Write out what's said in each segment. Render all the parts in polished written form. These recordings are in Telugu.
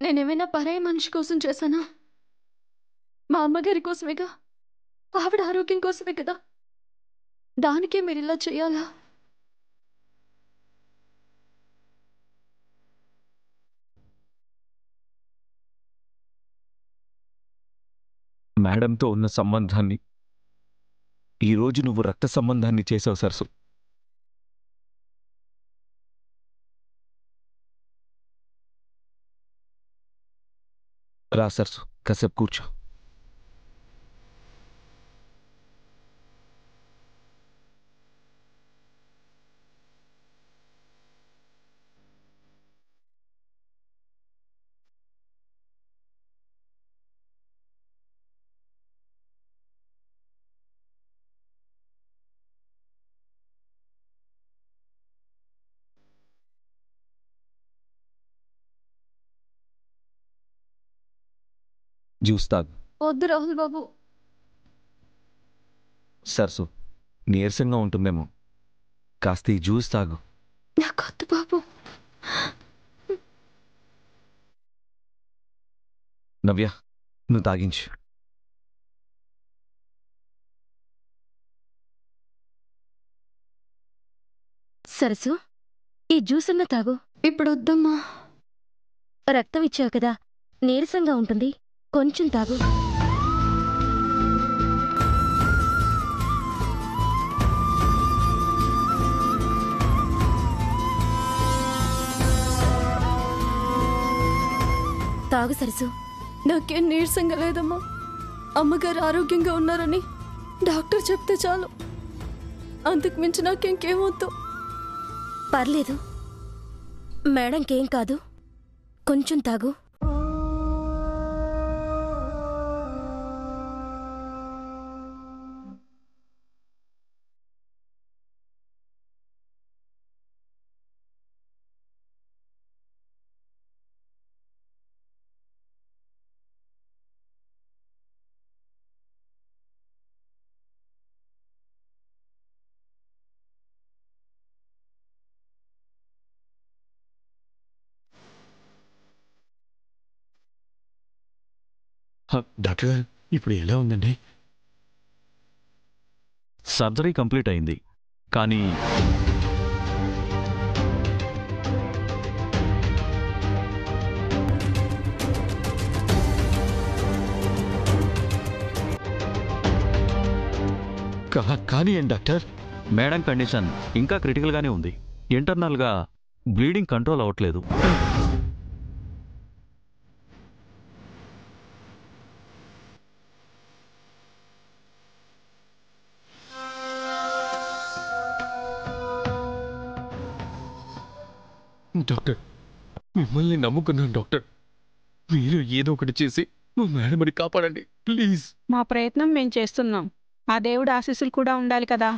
నేనేమైనా పరాయి మనిషి కోసం చేశానా? మా అమ్మగారి కోసమేగా, ఆవిడ ఆరోగ్యం కోసమే కదా. దానికే మీరిలా చేయాలా? మేడంతో ఉన్న సంబంధాన్ని ఈరోజు నువ్వు రక్త సంబంధాన్ని చేసావు సరసు. రా సరసు, కాసేపు కూర్చో. జ్యూస్ తాగు. వద్దు రాహుల్ బాబు. సరసు, నీరసంగా ఉంటుందేమో, కాస్త ఈ జ్యూస్ తాగు. నాకొద్దు బాబు. నవ్య, నువ్వు తాగించు. సరసు, ఈ జ్యూసన్న తాగు. ఇప్పుడు వద్దమ్మా. రక్తం ఇచ్చావు కదా, నీరసంగా ఉంటుంది, కొంచెం తాగు. తాగు సరసు. నాకేం నీరసంగా లేదమ్మా. అమ్మగారు ఆరోగ్యంగా ఉన్నారని డాక్టర్ చెప్తే చాలు. అంతకు మించి నాకేంకేమవుతూ. పర్లేదు, మేడంకేం కాదు, కొంచెం తాగు. డాక్టర్ గారు, ఇప్పుడు ఎలా ఉందండి? సర్జరీ కంప్లీట్ అయింది, కానీ కానీ ఏం డాక్టర్? మేడం కండిషన్ ఇంకా క్రిటికల్గానే ఉంది. ఇంటర్నల్గా బ్లీడింగ్ కంట్రోల్ అవ్వట్లేదు. డాక్టర్, మిమ్మల్ని నమ్ముకున్నాను డాక్టర్. మీరు ఏదో ఒకటి చేసి మా మేడమని కాపాడండి ప్లీజ్. మా ప్రయత్నం మేం చేస్తున్నాం. ఆ దేవుడి ఆశీస్సులు కూడా ఉండాలి కదా.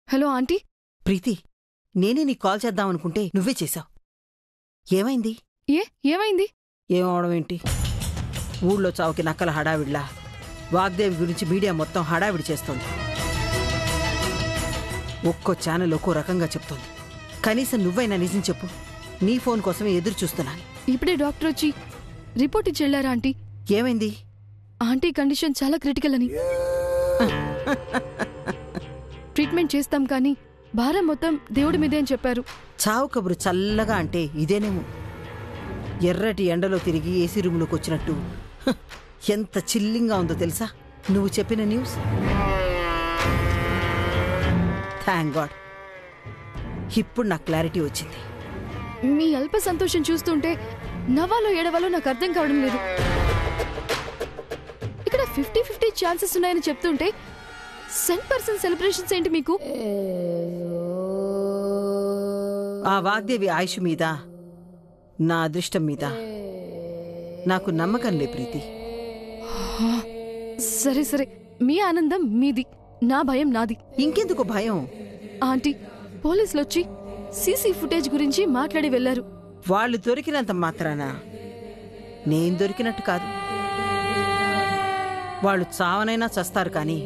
Hello aunty. ప్రీతి, నేనే నీకు కాల్ చేద్దామనుకుంటే నువ్వే చేశావు. ఏమైంది? ఏమైంది? ఏమవడం ఏంటి? ఊళ్ళో చావుకి నక్కల హడావిడిలా వాగ్దేవి గురించి మీడియా మొత్తం హడావిడి చేస్తోంది. ఒక్కో ఛానల్ ఒక్కో రకంగా చెప్తోంది. కనీసం నువ్వైనా నిజం చెప్పు. నీ ఫోన్ కోసమే ఎదురు చూస్తున్నాను. ఇప్పుడే డాక్టర్ వచ్చి రిపోర్ట్ ఇచ్చి వెళ్ళారా ఆంటీ. ఏమైంది? ఆంటీ కండిషన్ చాలా క్రిటికల్ అని. ట్రీట్మెంట్ చేస్తాం కానీ భారం మొత్తం దేవుడి మీదే అని చెప్పారు. చావు కబురు చల్లగా అంటే ఇదేనేమో. ఎర్రటి ఎండలో తిరిగి ఏసీ రూములోకి వచ్చినట్టు ఎంత చిల్లింగ్గా ఉందో తెలుసా నువ్వు చెప్పిన న్యూస్. థ్యాంక్ గాడ్, ఇప్పుడు నాకు క్లారిటీ వచ్చింది. మీ అల్ప సంతోషం చూస్తుంటే నవ్వాలో ఏడవాలో నాకు అర్థం కావడం లేదు. ఇక్కడ 50-50 ఛాన్సెస్ ఉన్నాయని చెప్తుంటే 100% సెలబ్రేషన్స్ ఏంటి మీకు? ఆ వాగ్దేవి ఆయుష్ మీద, నా అదృష్టం మీద నాకు నమ్మకం లే ప్రీతి. సరే సరే, మీ ఆనందం మీది, నా భయం నాది. ఇంకెందుకు భయం? ఆంటీ, పోలీసులు వచ్చి సీసీ ఫుటేజ్ గురించి మాట్లాడి వెళ్లారు. వాళ్ళు దొరికినంత మాత్రాన నేను దొరికినట్టు కాదు. వాళ్ళు చావనైనా చస్తారు కానీ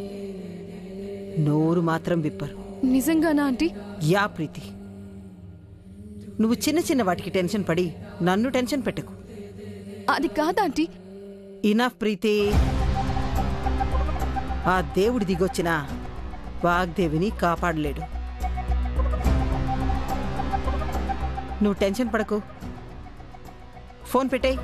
నోరు మాత్రం విప్పరు. నిజంగానా ఆంటీ? యా ప్రీతి, నువ్వు చిన్న చిన్న వాటికి టెన్షన్ పడి నన్ను టెన్షన్ పెట్టకు. అది కాదాంటీ. ఇనఫ్ ప్రీతి. ఆ దేవుడి దిగొచ్చిన వాగ్దేవిని కాపాడలేడు. నువ్వు టెన్షన్ పడకు, ఫోన్ పెట్టేయ్.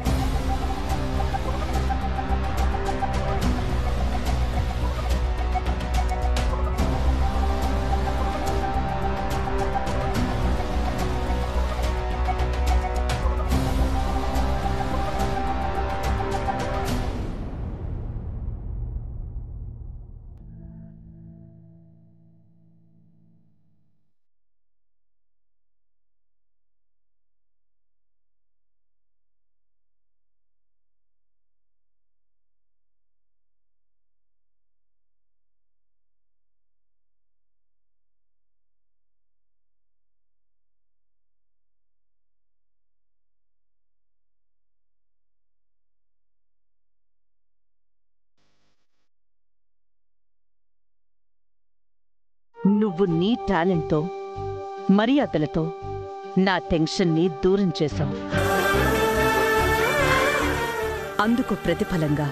నువ్వు నీ టాలెంట్తో, మర్యాదలతో నా టెన్షన్ని దూరం చేశావు. అందుకు ప్రతిఫలంగా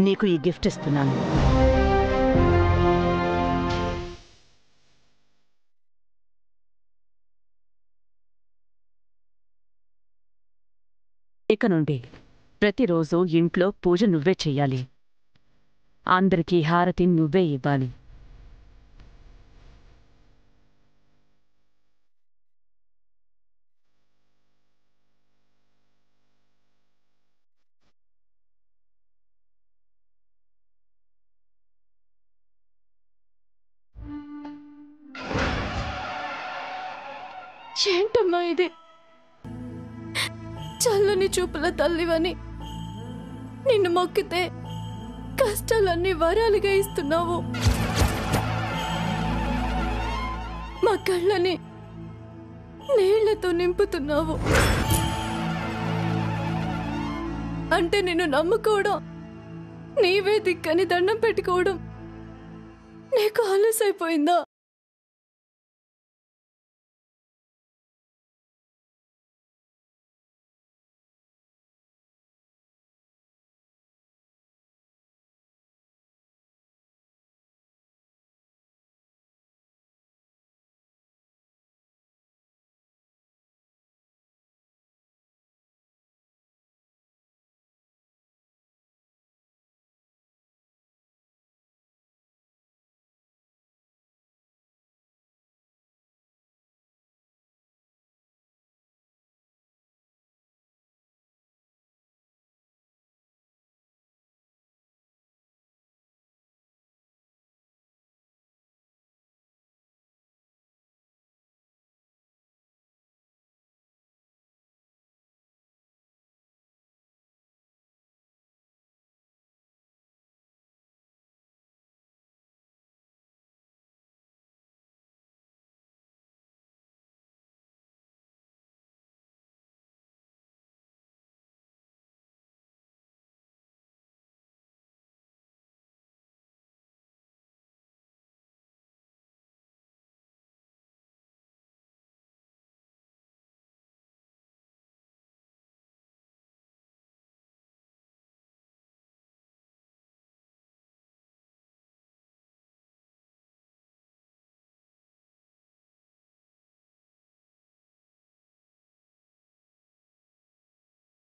నీకు ఈ గిఫ్ట్ ఇస్తున్నాను. ఇక నుండి ప్రతిరోజు ఇంట్లో పూజ నువ్వే చెయ్యాలి. అందరికీ హారతి నువ్వే ఇవ్వాలి. ఏంటమ్మా ఇది? చల్లని చూపుల తల్లివని నిన్ను మొక్కితే కష్టాలన్నీ వరాలుగా ఇస్తున్నావు. మా కళ్ళని నీళ్లతో నింపుతున్నావు. అంటే నిన్ను నమ్ముకోవడం, నీవే దిక్కని దండం పెట్టుకోవడం నీకు ఆలస్యమైపోయిందా?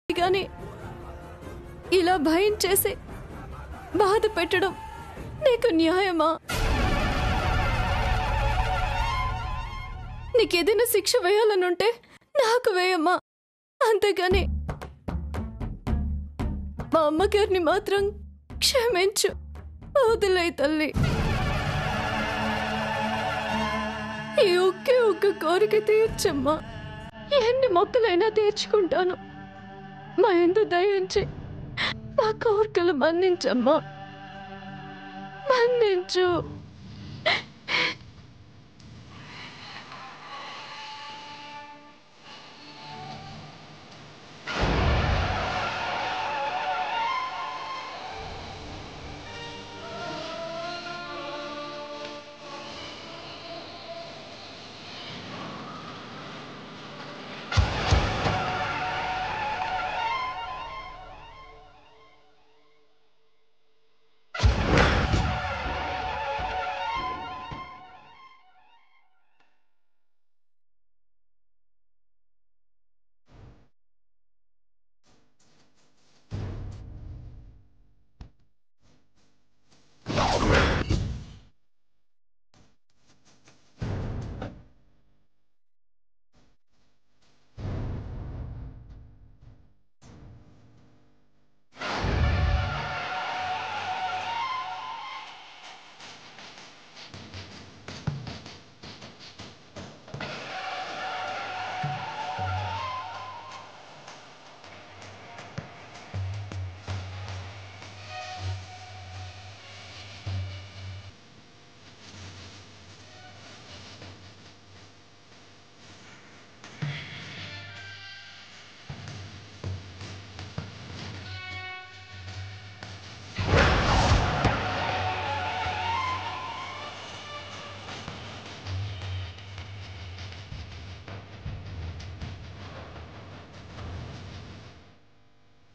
కానీ ఇలా భయం చేసి బాధ పెట్టడం నీకు న్యాయమా? నీకేదైనా శిక్ష వేయాలనుంటే నాకు వేయమ్మా, అంతేగాని మా అమ్మగారిని మాత్రం క్షమించు, వదిలే తల్లి. ఈ ఒకే ఒక్క కోరిక తీర్చమ్మా. ఎన్ని మొక్కలైనా తీర్చుకుంటాను. మా ఎందు దయించి నా కోరికలు మన్నించమ్మా, మన్నించు.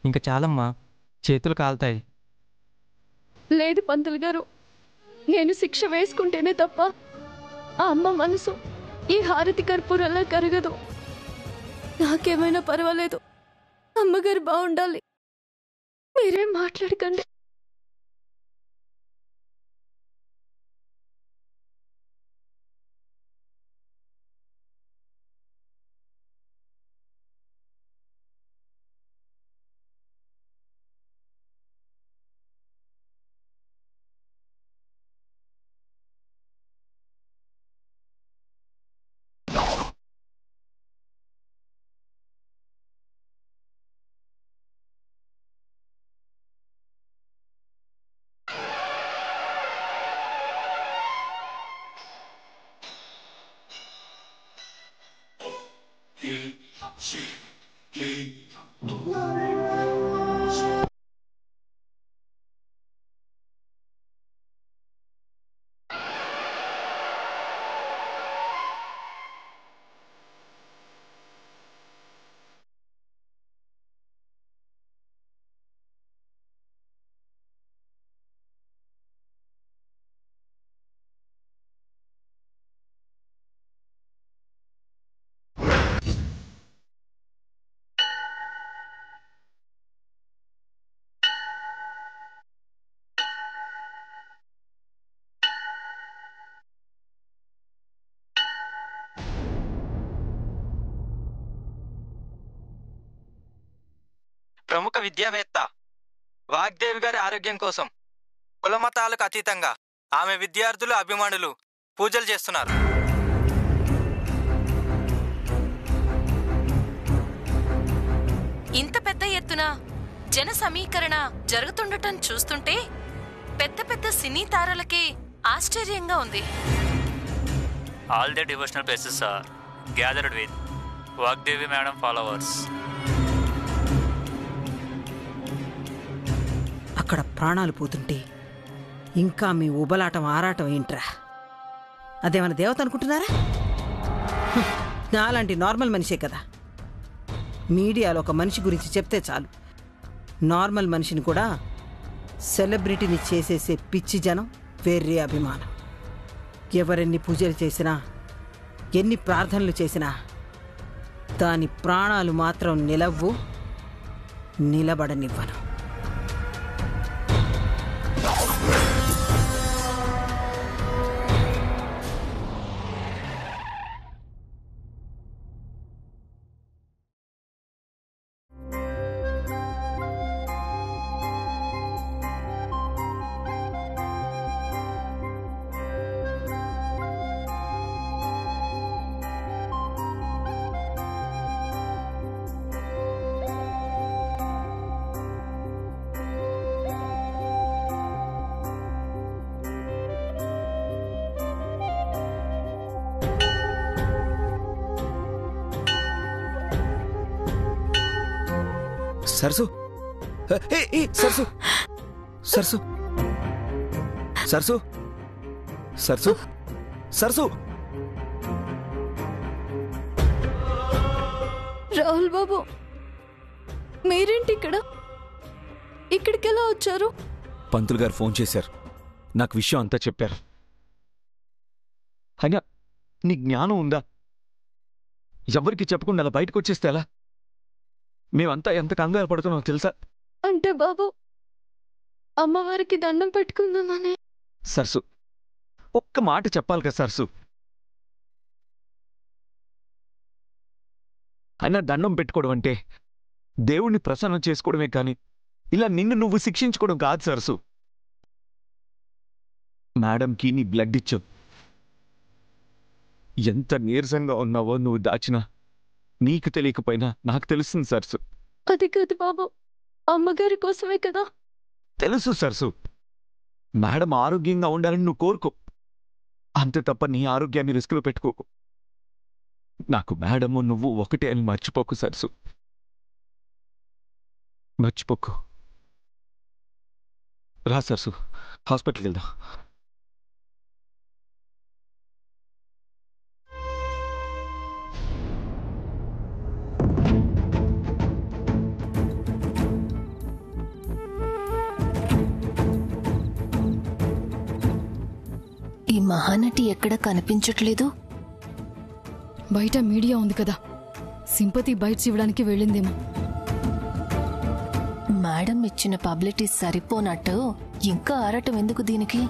ఇంకా చాలమ్మా, చేతులు కాలుతాయి. లేదు పంతులు గారు, నేను శిక్ష వేసుకుంటేనే తప్ప ఆ అమ్మ మనసు ఈ హారతి కర్పూరంలా కరగదు. నాకేమైనా పర్వాలేదు, అమ్మగారు బాగుండాలి. మీరేం మాట్లాడకండి. ప్రముఖ విద్యావేత్త వాగ్దేవి గారి ఆరోగ్యం కోసం కులమతాలకు అతీతంగా ఆమె విద్యార్థులు, అభిమానులు పూజలు చేస్తున్నారు. ఇంత పెద్ద ఎత్తున జన సమీకరణ జరుగుతుండటం చూస్తుంటే పెద్ద పెద్ద సినీ తారలకే ఆశ్చర్యంగా ఉంది. All the devotional places are gathered with Vagdevi Madam followers. అక్కడ ప్రాణాలు పోతుంటే ఇంకా మీ ఉబలాటం ఆరాటం ఏంట్రా? అదేమన్నా దేవత అనుకుంటున్నారా? నాలాంటి నార్మల్ మనిషే కదా. మీడియాలో ఒక మనిషి గురించి చెప్తే చాలు నార్మల్ మనిషిని కూడా సెలబ్రిటీని చేసేసే పిచ్చి జనం, వేరే అభిమానం. ఎవరెన్ని పూజలు చేసినా, ఎన్ని ప్రార్థనలు చేసినా దాని ప్రాణాలు మాత్రం నిలవ్వు, నిలబడనివ్వను. సరసు సరసు సరసు సరసు సరసు సరసు రాహుల్ బాబు, మీరేంటి ఇక్కడికి ఎలా వచ్చారు? పంతులు గారు ఫోన్ చేశారు, నాకు విషయం అంతా చెప్పారు. అయినా నీ జ్ఞానం ఉందా? ఎవరికి చెప్పకుండా అలా బయటకు వచ్చేస్తే ఎలా? మేమంతా ఎంత కంగారు పడుతున్నామో తెలుసా? అంటే బాబు, అమ్మవారికి దండం పెట్టుకుందామని. సరసు, ఒక్క మాట చెప్పాలి కదా సరసు. అయినా దండం పెట్టుకోవడం అంటే దేవుణ్ణి ప్రసన్నం చేసుకోవడమే కానీ ఇలా నిన్ను నువ్వు శిక్షించుకోవడం కాదు సరసు. మేడంకి నీ బ్లడ్ ఇచ్చావు. ఎంత నీరసంగా ఉన్నావో నువ్వు దాచినా నీకు తెలియకపోయినా నాకు తెలుస్తుంది సరసు. అది కాదు బాబు, అమ్మగారి కోసమే కదా. తెలుసు సరసు, మేడం ఆరోగ్యంగా ఉండాలని నువ్వు కోరుకో, అంతే తప్ప నీ ఆరోగ్యాన్ని రిస్క్లో పెట్టుకోకు. నాకు మేడము నువ్వు ఒకటే అని మర్చిపోకు సరసు, మర్చిపోకు. రా సరసు, హాస్పిటల్కి వెళ్దాం. ఈ మహానటి ఎక్కడ కనిపించట్లేదు. బయట మీడియా ఉంది కదా, సింపతి బైట్స్ ఇవ్వడానికి వెళ్ళిందేమో. మేడం ఇచ్చిన పబ్లిసిటీ సరిపోనట్టు ఇంకా ఆరటం ఎందుకు దీనికి?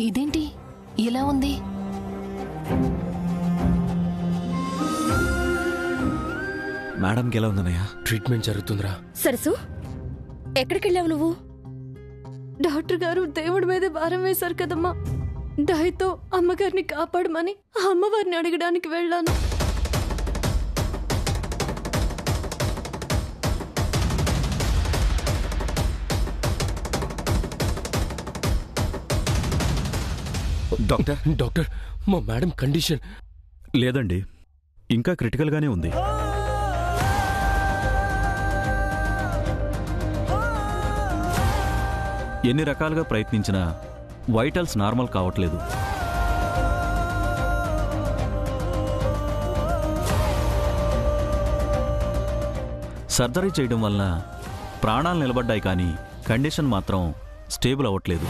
ఇదేంటి ఇలా ఉంది? మేడంకి ఎలా ఉందన్నయ్య? ట్రీట్మెంట్ జరుగుతుందిరా. సరసు, ఎక్కడికెళ్ళావు నువ్వు? డాక్టర్ గారు దేవుడి మీద భారం వేశారు కదమ్మా, దయతో అమ్మగారిని కాపాడమని అమ్మవారిని అడగడానికి వెళ్ళాను. డాక్టర్ డాక్టర్, మా మేడం కండిషన్. లేదండి, ఇంకా క్రిటికల్గానే ఉంది. ఎన్ని రకాలుగా ప్రయత్నించినా వైటల్స్ నార్మల్ కావట్లేదు. సర్జరీ చేయడం వలన ప్రాణాలు నిలబడ్డాయి, కానీ కండిషన్ మాత్రం స్టేబుల్ అవ్వట్లేదు.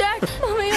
డాడ్, మామయ్య